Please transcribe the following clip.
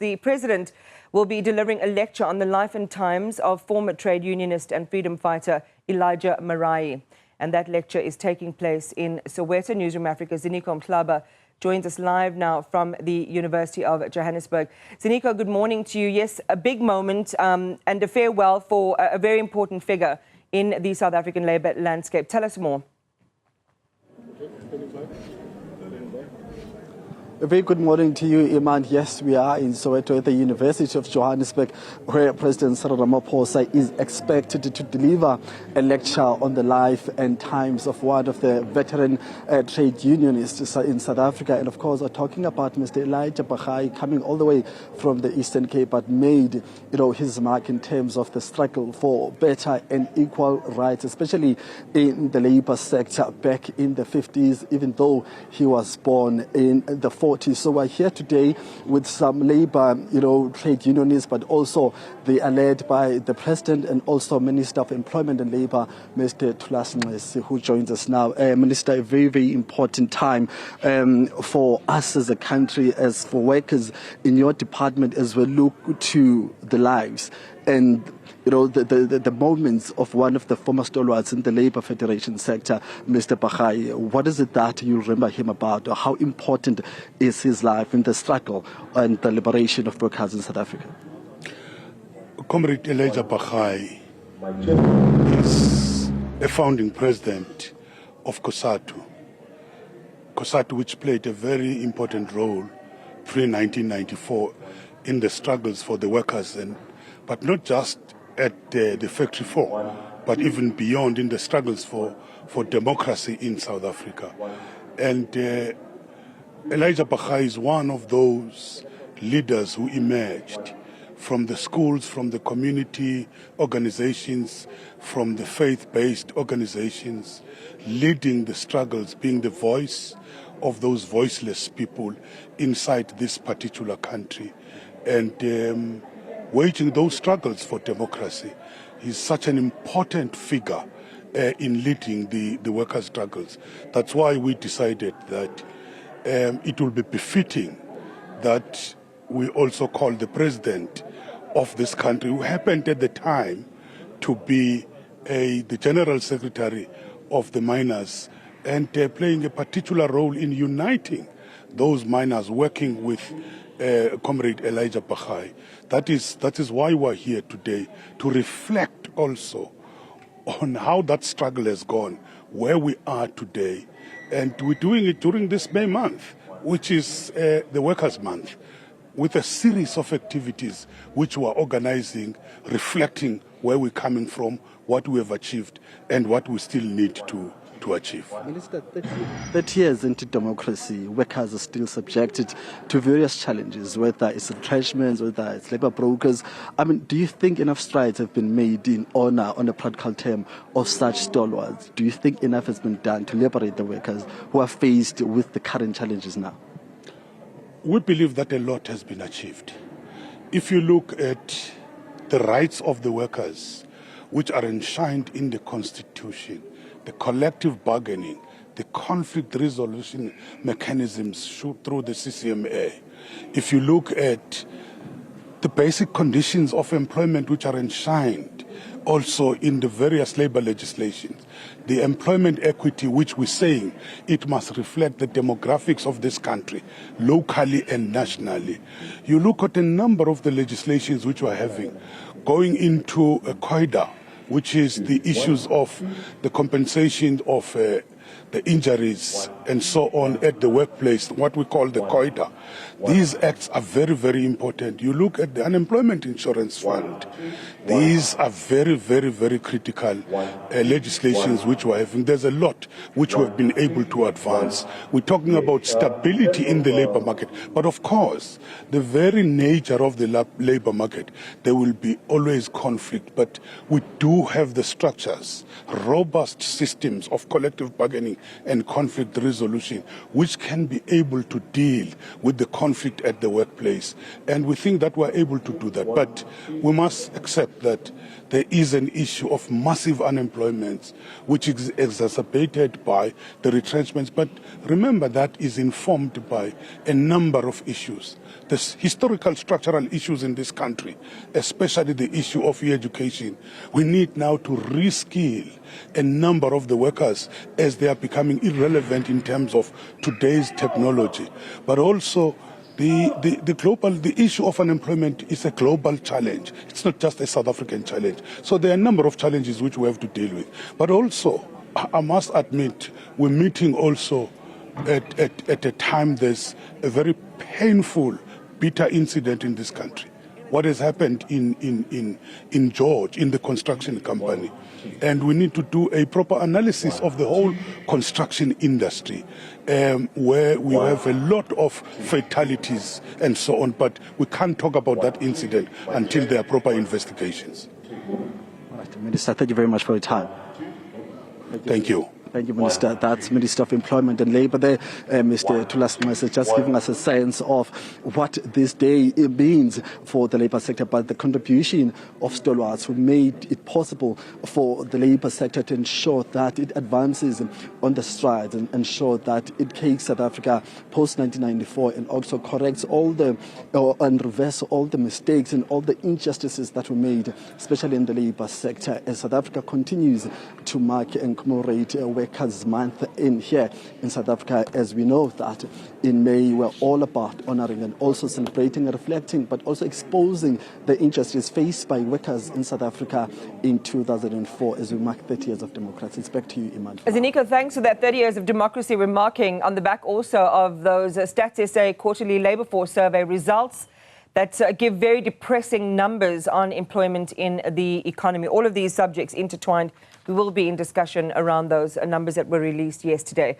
the president will be delivering a lecture on the life and times of former trade unionist and freedom fighter Elijah Barayi. And that lecture is taking place in Soweto. Newzroom Afrika Ziniko Mhlaba joins us live now from the University of Johannesburg. Ziniko, good morning to you. Yes, a big moment and a farewell for a very important figure in the South African labour landscape. Tell us more. A very good morning to you, Iman. Yes, we are in Soweto at the University of Johannesburg, where President Cyril Ramaphosa is expected to deliver a lecture on the life and times of one of the veteran trade unionists in South Africa. And of course, we're talking about Mr. Elijah Barayi, coming all the way from the Eastern Cape, but made his mark in terms of the struggle for better and equal rights, especially in the labour sector back in the 50s, even though he was born in the 40s. So we're here today with some labour, trade unionists, but also they are led by the President and also Minister of Employment and Labour, Mr. Thulas, who joins us now. Minister, a very, very important time for us as a country, as for workers in your department, as we look to the lives and the moments of one of the former stalwarts in the Labour Federation sector, Mr. Barayi. What is it that you remember him about, or how important is his life in the struggle and the liberation of workers in South Africa? Comrade Elijah Barayi is a founding president of COSATU, which played a very important role pre-1994 in the struggles for the workers, but not just at the factory floor, but even beyond in the struggles for democracy in South Africa. And Elijah Barayi is one of those leaders who emerged from the schools, from the community organizations, from the faith-based organizations, leading the struggles, being the voice of those voiceless people inside this particular country, and waging those struggles for democracy. He's such an important figure in leading the workers' struggles. That's why we decided that it will be befitting that we also call the president of this country, who happened at the time to be the general secretary of the miners, and playing a particular role in uniting those miners, working with Comrade Elijah Barayi. That is why we're here today, to reflect also on how that struggle has gone, where we are today. And we're doing it during this May month, which is the Workers' Month, with a series of activities which we're organizing, reflecting where we're coming from, what we have achieved, and what we still need to achieve. Minister, 30 years into democracy, workers are still subjected to various challenges, whether it's retrenchments, whether it's labour brokers. Do you think enough strides have been made in honour, on a practical term, of such stalwarts? Do you think enough has been done to liberate the workers who are faced with the current challenges now? We believe that a lot has been achieved. If you look at the rights of the workers, which are enshrined in the Constitution, the collective bargaining, the conflict resolution mechanisms through the CCMA. If you look at the basic conditions of employment which are enshrined also in the various labor legislations, the employment equity which we're saying it must reflect the demographics of this country, locally and nationally. You look at a number of the legislations which we're having, going into a COIDA, which is the issues of the compensation of the injuries and so on at the workplace, what we call the COIDA. These acts are very, very important. You look at the Unemployment Insurance Fund. These are very, very, very critical legislations which we're having. There's a lot which we've been able to advance. We're talking about stability in the labor market. But of course, the very nature of the labor market, there will be always conflict. But we do have the structures, robust systems of collective bargaining planning and conflict resolution, which can be able to deal with the conflict at the workplace. And we think that we're able to do that. But we must accept that there is an issue of massive unemployment, which is exacerbated by the retrenchments. But remember, that is informed by a number of issues. There's historical structural issues in this country, especially the issue of education. We need now to reskill a number of the workers as they are becoming irrelevant in terms of today's technology. But also the issue of unemployment is a global challenge. It's not just a South African challenge. So there are a number of challenges which we have to deal with. But also, I must admit, we're meeting also at a time there's a very painful, bitter incident in this country. What has happened in George, in the construction company. And we need to do a proper analysis of the whole construction industry, where we have a lot of fatalities and so on, but we can't talk about that incident until there are proper investigations. All right, Minister, thank you very much for your time. Thank you. Thank you, Minister. That's Minister of Employment and Labour there, Mr. Thulas, just giving us a sense of what this day means for the labour sector, but the contribution of stalwarts who made it possible for the labour sector to ensure that it advances on the strides and ensure that it takes South Africa post-1994 and also corrects and reverse all the mistakes and all the injustices that were made, especially in the labour sector, as South Africa continues to mark and commemorate Workers' Month in here in South Africa. As we know that in May we're all about honouring and also celebrating and reflecting, but also exposing the injustice faced by workers in South Africa in 2004 as we mark 30 years of democracy. It's back to you, Iman. Ziniko, thanks for that 30 years of democracy. We're marking on the back also of those Stats SA quarterly labour force survey results that give very depressing numbers on employment in the economy. All of these subjects intertwined. We will be in discussion around those numbers that were released yesterday.